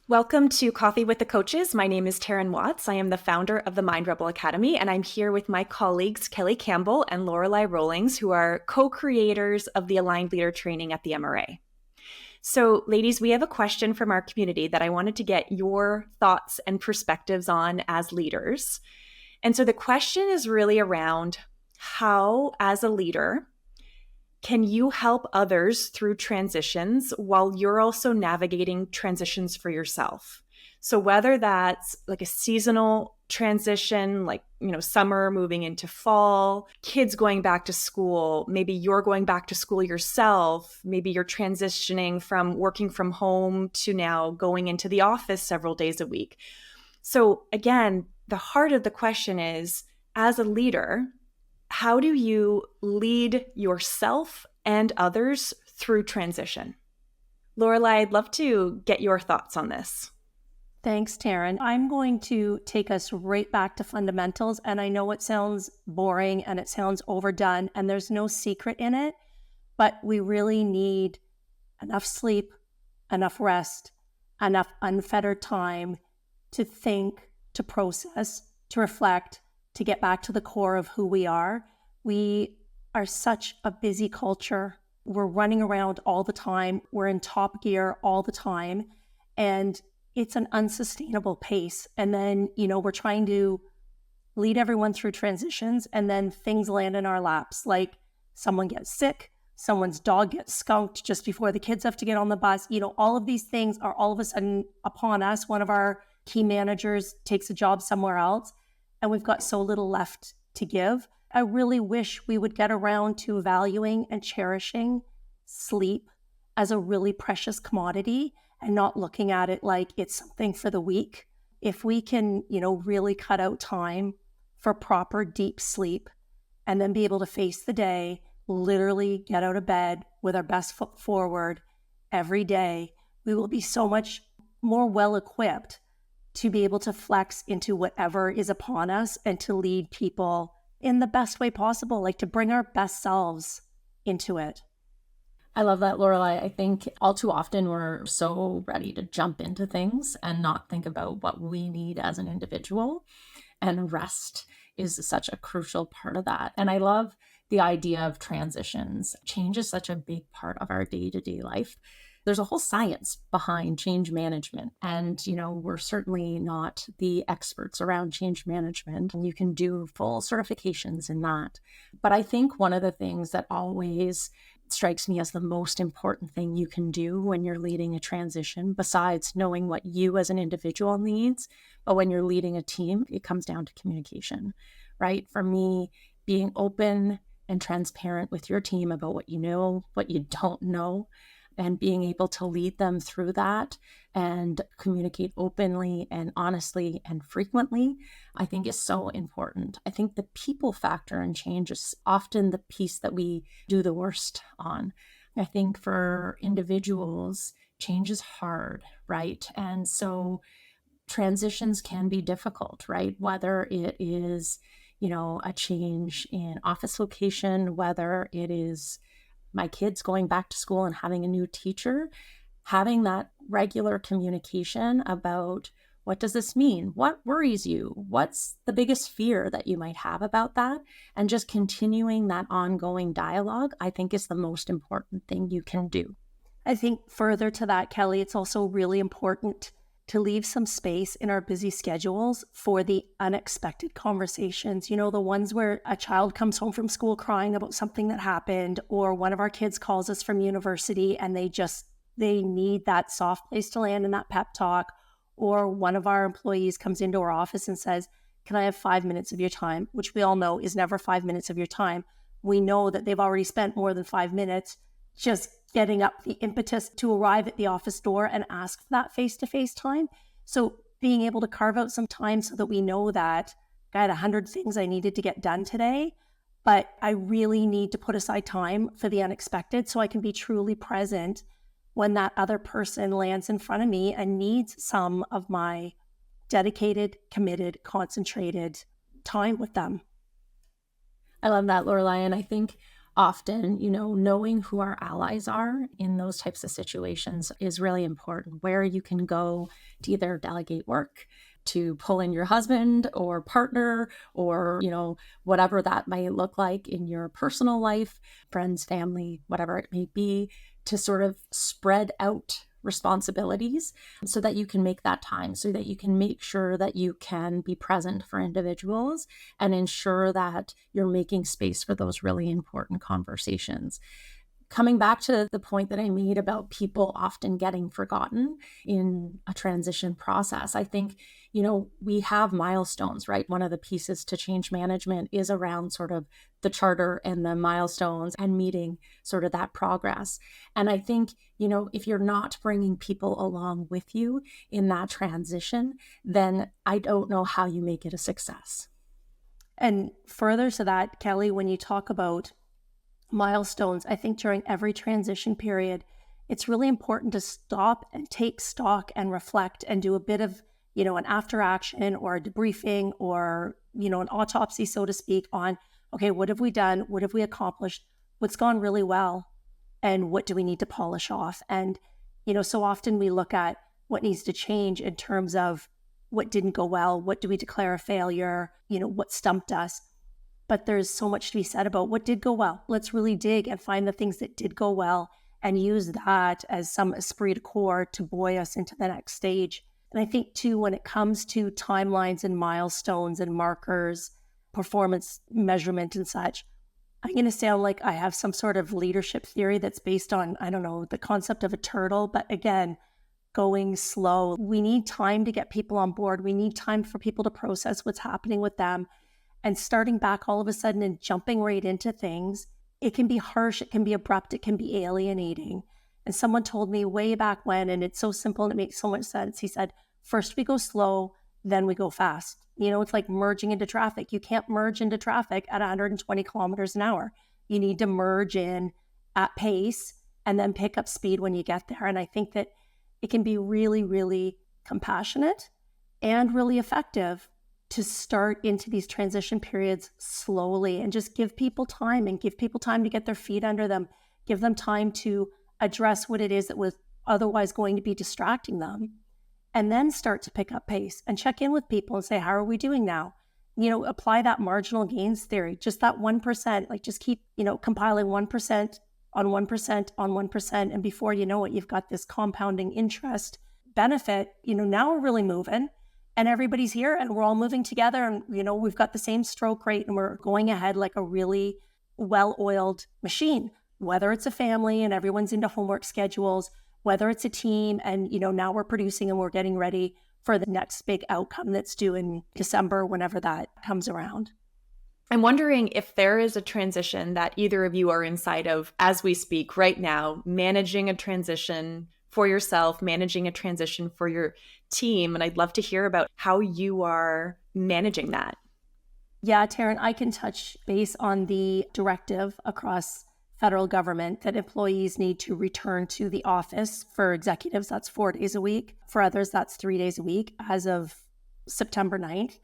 Welcome to Coffee with the Coaches. My name is Taryn Watts. I am the founder of the Mind Rebel Academy, and I'm here with my colleagues Kelly Campbell and Lorelei Rollings, who are co-creators of the Aligned Leader Training at the MRA. So, ladies, we have a question from our community that I wanted to get your thoughts and perspectives on as leaders. And so the question is really around how, as a leader, can you help others through transitions while you're also navigating transitions for yourself? So whether that's like a seasonal transition, like, summer moving into fall, kids going back to school, maybe you're going back to school yourself, maybe you're transitioning from working from home to now going into the office several days a week. So again, the heart of the question is, as a leader, how do you lead yourself and others through transition? Lorelei, I'd love to get your thoughts on this. Thanks, Taryn. I'm going to take us right back to fundamentals. And I know it sounds boring and it sounds overdone, and there's no secret in it, but we really need enough sleep, enough rest, enough unfettered time to think, to process, to reflect, to get back to the core of who we are. We are such a busy culture. We're running around all the time. We're in top gear all the time. And it's an unsustainable pace. And then, we're trying to lead everyone through transitions, and then things land in our laps. Like someone gets sick, someone's dog gets skunked just before the kids have to get on the bus. All of these things are all of a sudden upon us. One of our key managers takes a job somewhere else, and we've got so little left to give. I really wish we would get around to valuing and cherishing sleep as a really precious commodity and not looking at it like it's something for the weak. If we can, really cut out time for proper deep sleep and then be able to face the day, literally get out of bed with our best foot forward every day, we will be so much more well equipped to be able to flex into whatever is upon us and to lead people in the best way possible, like to bring our best selves into it. I love that, Lorelei. I think all too often we're so ready to jump into things and not think about what we need as an individual. And rest is such a crucial part of that. And I love the idea of transitions. Change is such a big part of our day-to-day life. There's a whole science behind change management. And, we're certainly not the experts around change management. You can do full certifications in that. But I think one of the things that always strikes me as the most important thing you can do when you're leading a transition, besides knowing what you as an individual needs, but when you're leading a team, it comes down to communication, right? For me, being open and transparent with your team about what you know, what you don't know, and being able to lead them through that and communicate openly and honestly and frequently, I think is so important. I think the people factor in change is often the piece that we do the worst on. I think for individuals, change is hard, right? And so transitions can be difficult, right? Whether it is, a change in office location, whether it is my kids going back to school and having a new teacher, having that regular communication about what does this mean? What worries you? What's the biggest fear that you might have about that? And just continuing that ongoing dialogue, I think is the most important thing you can do. I think further to that, Kelly, it's also really important to leave some space in our busy schedules for the unexpected conversations. The ones where a child comes home from school crying about something that happened, or one of our kids calls us from university and they need that soft place to land in that pep talk, or one of our employees comes into our office and says, "Can I have 5 minutes of your time?" Which we all know is never 5 minutes of your time. We know that they've already spent more than 5 minutes just getting up the impetus to arrive at the office door and ask for that face-to-face time. So being able to carve out some time so that we know that I had 100 things I needed to get done today, but I really need to put aside time for the unexpected so I can be truly present when that other person lands in front of me and needs some of my dedicated, committed, concentrated time with them. I love that, Lorelei. And I think often, knowing who our allies are in those types of situations is really important, where you can go to either delegate work, to pull in your husband or partner, or, whatever that might look like in your personal life, friends, family, whatever it may be, to sort of spread out responsibilities so that you can make that time, so that you can make sure that you can be present for individuals and ensure that you're making space for those really important conversations. Coming back to the point that I made about people often getting forgotten in a transition process, I think, we have milestones, right? One of the pieces to change management is around sort of the charter and the milestones and meeting sort of that progress. And I think, if you're not bringing people along with you in that transition, then I don't know how you make it a success. And further to that, Kelly, when you talk about milestones, I think during every transition period, it's really important to stop and take stock and reflect and do a bit of, an after action or a debriefing or, an autopsy, so to speak, on, okay, what have we done? What have we accomplished? What's gone really well? And what do we need to polish off? And, so often we look at what needs to change in terms of what didn't go well, what do we declare a failure, what stumped us. But there's so much to be said about what did go well. Let's really dig and find the things that did go well and use that as some esprit de corps to buoy us into the next stage. And I think too, when it comes to timelines and milestones and markers, performance measurement and such, I'm going to sound like I have some sort of leadership theory that's based on, I don't know, the concept of a turtle. But again, going slow. We need time to get people on board. We need time for people to process what's happening with them. And starting back all of a sudden and jumping right into things, it can be harsh, it can be abrupt, it can be alienating. And someone told me way back when, and it's so simple and it makes so much sense. He said, first we go slow, then we go fast. It's like merging into traffic. You can't merge into traffic at 120 kilometers an hour. You need to merge in at pace and then pick up speed when you get there. And I think that it can be really, really compassionate and really effective to start into these transition periods slowly and just give people time and give people time to get their feet under them, give them time to address what it is that was otherwise going to be distracting them, and then start to pick up pace and check in with people and say, how are we doing now? Apply that marginal gains theory, just that 1%, like just keep, compiling 1% on 1% on 1%. And before you know it, you've got this compounding interest benefit. Now we're really moving. And everybody's here and we're all moving together and, we've got the same stroke rate and we're going ahead like a really well-oiled machine, whether it's a family and everyone's into homework schedules, whether it's a team and, now we're producing and we're getting ready for the next big outcome that's due in December, whenever that comes around. I'm wondering if there is a transition that either of you are inside of as we speak right now, managing a transition for yourself, managing a transition for your team. And I'd love to hear about how you are managing that. Yeah, Taryn, I can touch base on the directive across federal government that employees need to return to the office. For executives, that's 4 days a week. For others, that's 3 days a week as of September 9th.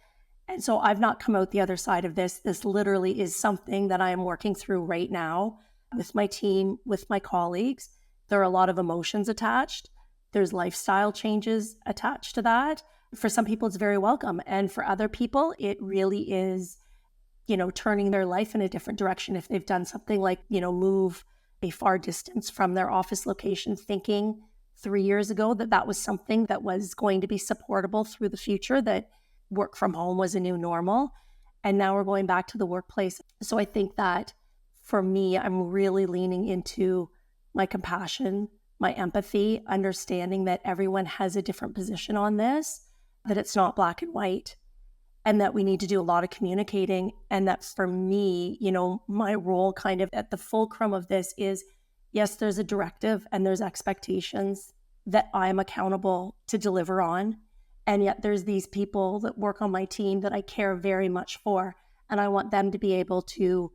And so I've not come out the other side of this. This literally is something that I am working through right now with my team, with my colleagues. There are a lot of emotions attached. There's lifestyle changes attached to that. For some people, it's very welcome. And for other people, it really is, turning their life in a different direction. If they've done something like, move a far distance from their office location, thinking 3 years ago that that was something that was going to be supportable through the future, that work from home was a new normal. And now we're going back to the workplace. So I think that for me, I'm really leaning into my compassion, my empathy, understanding that everyone has a different position on this, that it's not black and white, and that we need to do a lot of communicating. And that for me, my role kind of at the fulcrum of this is, yes, there's a directive and there's expectations that I'm accountable to deliver on. And yet there's these people that work on my team that I care very much for. And I want them to be able to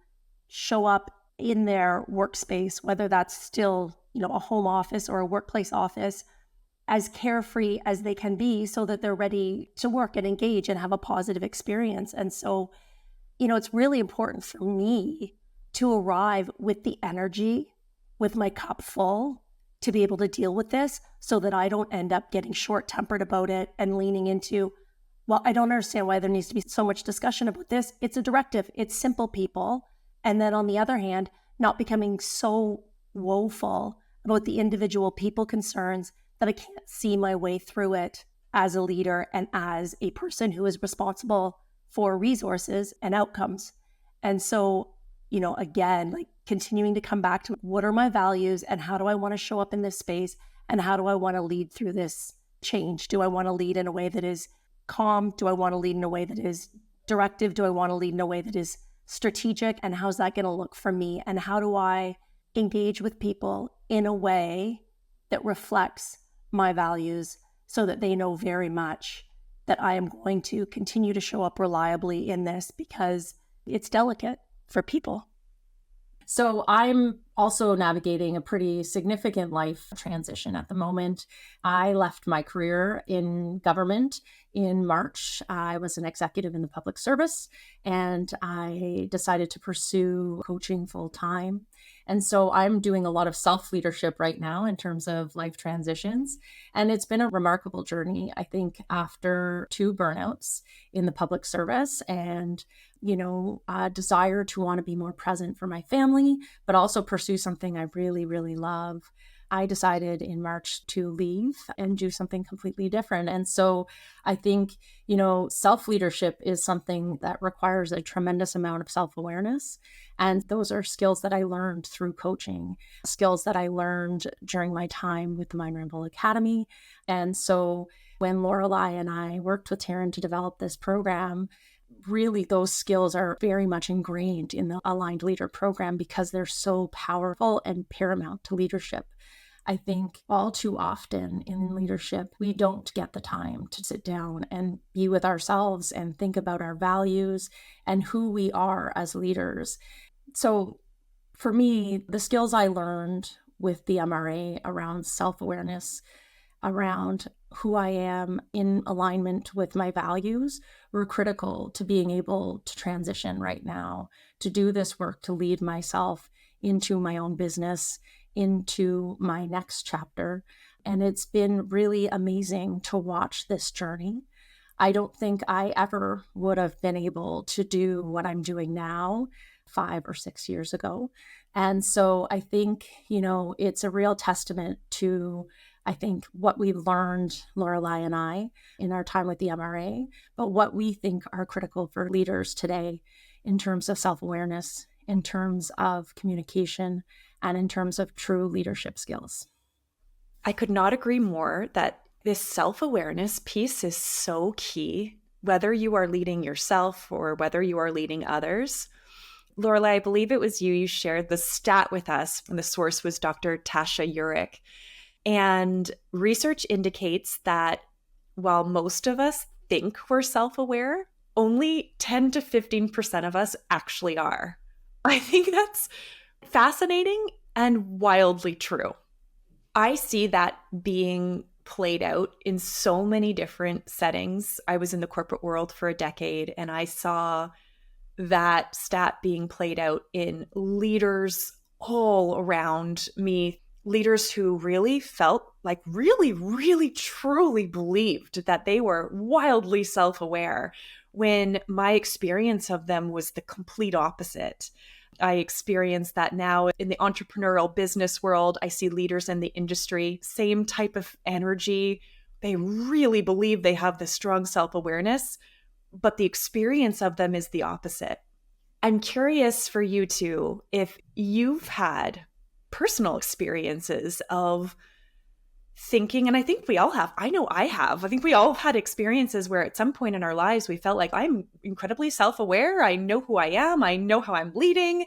show up in their workspace, whether that's still, a home office or a workplace office, as carefree as they can be so that they're ready to work and engage and have a positive experience. And so, it's really important for me to arrive with the energy, with my cup full, to be able to deal with this so that I don't end up getting short-tempered about it and leaning into, well, I don't understand why there needs to be so much discussion about this. It's a directive. It's simple, people. And then on the other hand, not becoming so woeful about the individual people concerns that I can't see my way through it as a leader and as a person who is responsible for resources and outcomes. And so, again, like continuing to come back to what are my values and how do I want to show up in this space and how do I want to lead through this change? Do I want to lead in a way that is calm? Do I want to lead in a way that is directive? Do I want to lead in a way that is strategic? And how's that going to look for me? And how do I engage with people in a way that reflects my values so that they know very much that I am going to continue to show up reliably in this because it's delicate for people. So I'm also navigating a pretty significant life transition at the moment. I left my career in government in March. I was an executive in the public service, and I decided to pursue coaching full time. And so I'm doing a lot of self-leadership right now in terms of life transitions. And it's been a remarkable journey, I think, after 2 burnouts in the public service and a desire to want to be more present for my family, but also pursue something I really, really love. I decided in March to leave and do something completely different. And so I think, self-leadership is something that requires a tremendous amount of self-awareness. And those are skills that I learned through coaching, skills that I learned during my time with the Mind Rebel Academy. And so when Lorelei and I worked with Taryn to develop this program, really those skills are very much ingrained in the Aligned Leader program because they're so powerful and paramount to leadership. I think all too often in leadership, we don't get the time to sit down and be with ourselves and think about our values and who we are as leaders. So for me, the skills I learned with the MRA around self-awareness, around who I am in alignment with my values were critical to being able to transition right now, to do this work, to lead myself into my own business, into my next chapter. And it's been really amazing to watch this journey. I don't think I ever would have been able to do what I'm doing now 5 or 6 years ago. And so I think, it's a real testament to what we learned, Lorelei and I, in our time with the MRA, but what we think are critical for leaders today in terms of self-awareness, in terms of communication, and in terms of true leadership skills. I could not agree more that this self-awareness piece is so key, whether you are leading yourself or whether you are leading others. Lorelei, I believe it was you shared the stat with us, and the source was Dr. Tasha Eurich. And research indicates that while most of us think we're self-aware, only 10 to 15% of us actually are. I think that's fascinating and wildly true. I see that being played out in so many different settings. I was in the corporate world for a decade, and I saw that stat being played out in leaders all around me, leaders who really felt like really, truly believed that they were wildly self-aware, when my experience of them was the complete opposite. I experience that now in the entrepreneurial business world. I see leaders in the industry, same type of energy. They really believe they have this strong self-awareness, but the experience of them is the opposite. I'm curious for you two, if you've had personal experiences of thinking, and I think we all have, I know I have, I think we all had experiences where at some point in our lives we felt like, I'm incredibly self-aware, I know who I am, I know how I'm leading,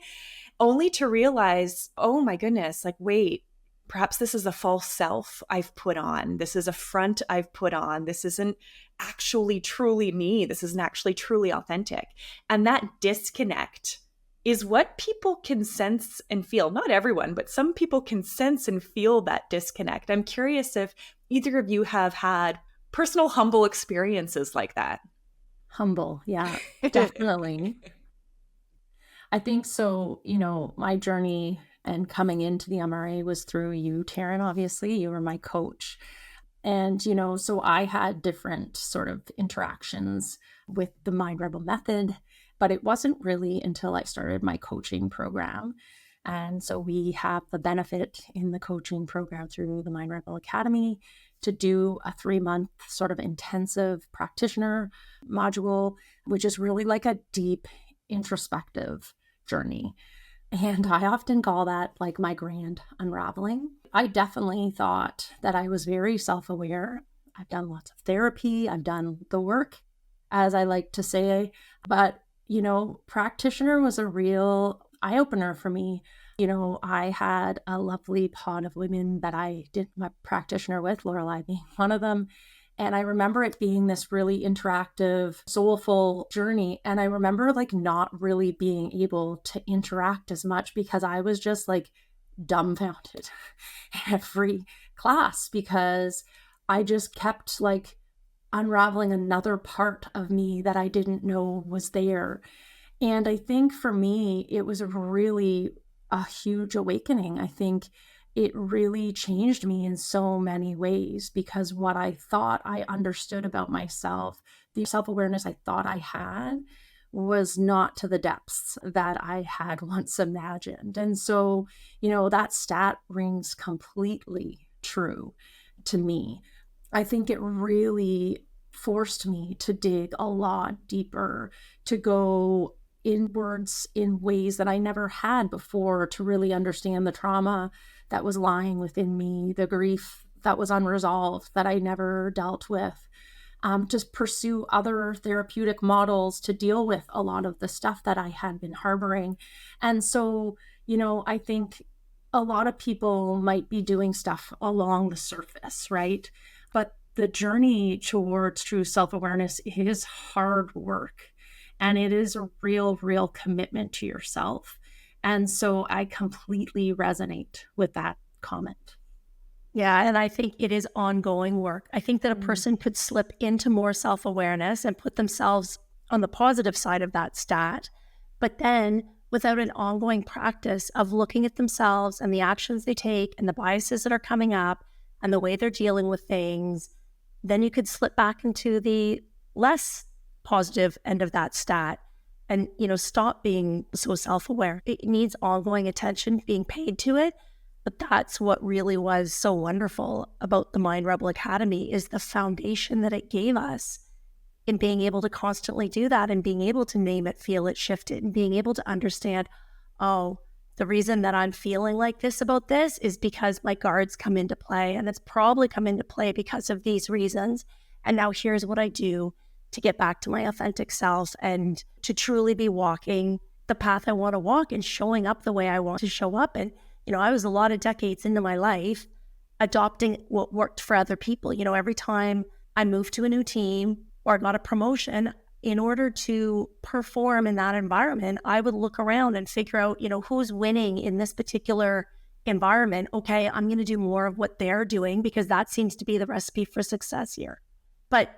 only to realize, oh my goodness, like, wait, perhaps this is a false self I've put on. This is a front I've put on. This isn't actually truly me. This isn't actually truly authentic. And that disconnect is what people can sense and feel. Not everyone, but some people can sense and feel that disconnect. I'm curious if either of you have had personal humble experiences like that. Humble, yeah, definitely. I think so. My journey and coming into the MRA was through you, Taryn, obviously. You were my coach. And, so I had different sort of interactions with the Mind Rebel method, but it wasn't really until I started my coaching program. And so we have the benefit in the coaching program through the Mind Rebel Academy to do a 3-month sort of intensive practitioner module, which is really like a deep introspective journey. And I often call that like my grand unraveling. I definitely thought that I was very self-aware. I've done lots of therapy. I've done the work, as I like to say. But, practitioner was a real eye-opener for me. I had a lovely pod of women that I did my practitioner with, Lorelei being one of them. And I remember it being this really interactive, soulful journey. And I remember like not really being able to interact as much because I was just like dumbfounded every class because I just kept like unraveling another part of me that I didn't know was there. And I think for me, it was really a huge awakening. I think it really changed me in so many ways because what I thought I understood about myself, the self-awareness I thought I had, was not to the depths that I had once imagined. And so, that stat rings completely true to me. I think it really forced me to dig a lot deeper, to go inwards in ways that I never had before, to really understand the trauma that was lying within me, the grief that was unresolved that I never dealt with, to pursue other therapeutic models to deal with a lot of the stuff that I had been harboring. And so, I think a lot of people might be doing stuff along the surface, right? But the journey towards true self-awareness is hard work. And it is a real commitment to yourself. And so I completely resonate with that comment. Yeah, and I think it is ongoing work. I think that a person could slip into more self-awareness and put themselves on the positive side of that stat, but then without an ongoing practice of looking at themselves and the actions they take and the biases that are coming up and the way they're dealing with things, then you could slip back into the less positive end of that stat and, stop being so self-aware. It needs ongoing attention being paid to it. But that's what really was so wonderful about the Mind Rebel Academy is the foundation that it gave us in being able to constantly do that and being able to name it, feel it, shift it, and being able to understand, oh, the reason that I'm feeling like this about this is because my guards come into play, and it's probably come into play because of these reasons. And now here's what I do to get back to my authentic self and to truly be walking the path I want to walk and showing up the way I want to show up. And I was a lot of decades into my life adopting what worked for other people. Every time I moved to a new team or I got a promotion, in order to perform in that environment, I would look around and figure out, who's winning in this particular environment. Okay, I'm going to do more of what they're doing because that seems to be the recipe for success here. But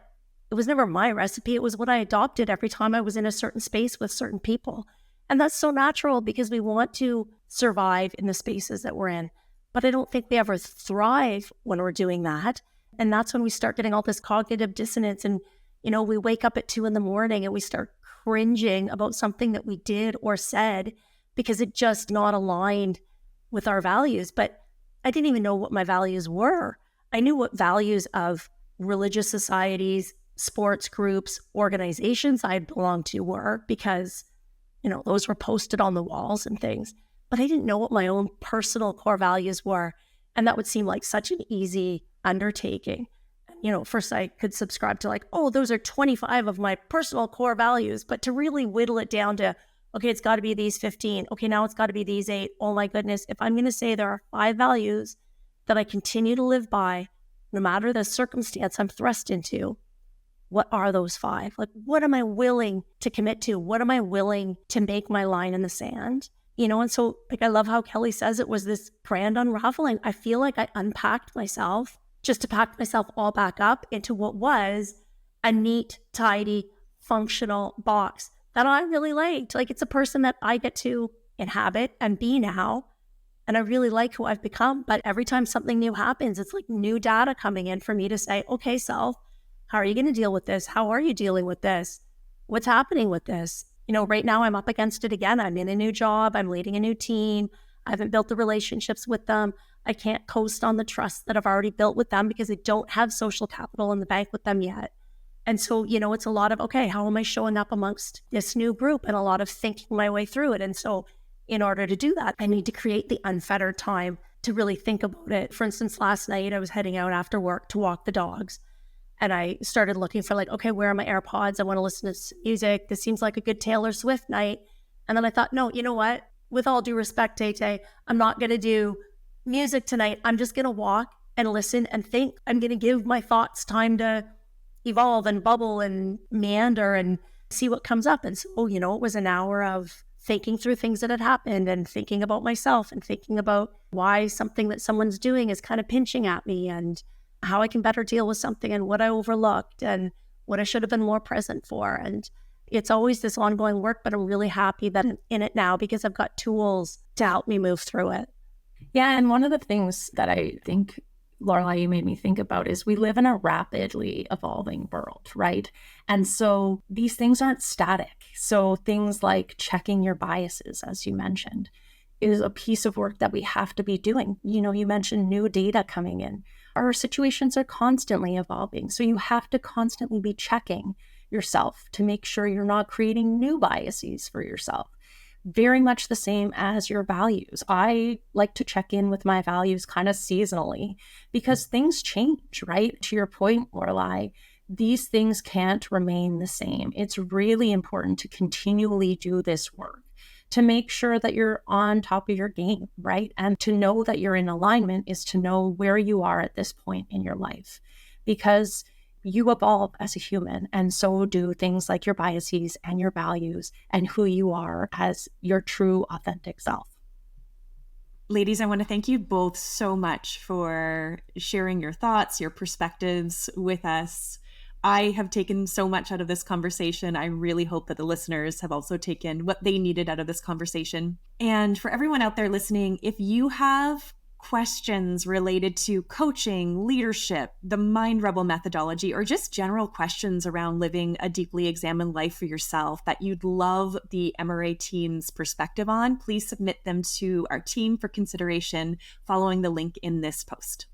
it was never my recipe. It was what I adopted every time I was in a certain space with certain people. And that's so natural because we want to survive in the spaces that we're in. But I don't think we ever thrive when we're doing that. And that's when we start getting all this cognitive dissonance. And, we wake up at 2 a.m. and we start cringing about something that we did or said because it just not aligned with our values. But I didn't even know what my values were. I knew what values of religious societies, sports groups, organizations I belonged to were because those were posted on the walls and things, but I didn't know what my own personal core values were. And that would seem like such an easy undertaking. First I could subscribe to like, oh, those are 25 of my personal core values, but to really whittle it down to, okay, it's got to be these 15. Okay, now it's got to be these 8. Oh my goodness. If I'm going to say there are 5 values that I continue to live by, no matter the circumstance I'm thrust into, what are those 5? Like, what am I willing to commit to? What am I willing to make my line in the sand? And so I love how Kelly says it was this grand unraveling. I feel like I unpacked myself just to pack myself all back up into what was a neat, tidy, functional box that I really liked. Like, it's a person that I get to inhabit and be now. And I really like who I've become. But every time something new happens, it's like new data coming in for me to say, okay, self, how are you going to deal with this? How are you dealing with this? What's happening with this? Right now I'm up against it again. I'm in a new job. I'm leading a new team. I haven't built the relationships with them. I can't coast on the trust that I've already built with them because I don't have social capital in the bank with them yet. And so, it's a lot of, okay, how am I showing up amongst this new group, and a lot of thinking my way through it. And so in order to do that, I need to create the unfettered time to really think about it. For instance, last night I was heading out after work to walk the dogs, and I started looking for okay, where are my AirPods? I want to listen to music. This seems like a good Taylor Swift night. And then I thought, no, you know what? With all due respect, Tay, I'm not going to do music tonight. I'm just going to walk and listen and think. I'm going to give my thoughts time to evolve and bubble and meander and see what comes up. And so, it was an hour of thinking through things that had happened and thinking about myself and thinking about why something that someone's doing is kind of pinching at me, and how I can better deal with something, and what I overlooked and what I should have been more present for. And it's always this ongoing work, but I'm really happy that I'm in it now because I've got tools to help me move through it. Yeah, and one of the things that I think, Lorelei, you made me think about is we live in a rapidly evolving world, right? And so these things aren't static. So things like checking your biases, as you mentioned, is a piece of work that we have to be doing. You mentioned new data coming in. Our situations are constantly evolving. So you have to constantly be checking yourself to make sure you're not creating new biases for yourself. Very much the same as your values. I like to check in with my values kind of seasonally because things change, right? To your point, Lorelei, these things can't remain the same. It's really important to continually do this work to make sure that you're on top of your game, right? And to know that you're in alignment is to know where you are at this point in your life, because you evolve as a human, and so do things like your biases and your values and who you are as your true, authentic self. Ladies, I want to thank you both so much for sharing your thoughts, your perspectives with us. I have taken so much out of this conversation. I really hope that the listeners have also taken what they needed out of this conversation. And for everyone out there listening, if you have questions related to coaching, leadership, the Mind Rebel methodology, or just general questions around living a deeply examined life for yourself that you'd love the MRA team's perspective on, please submit them to our team for consideration following the link in this post.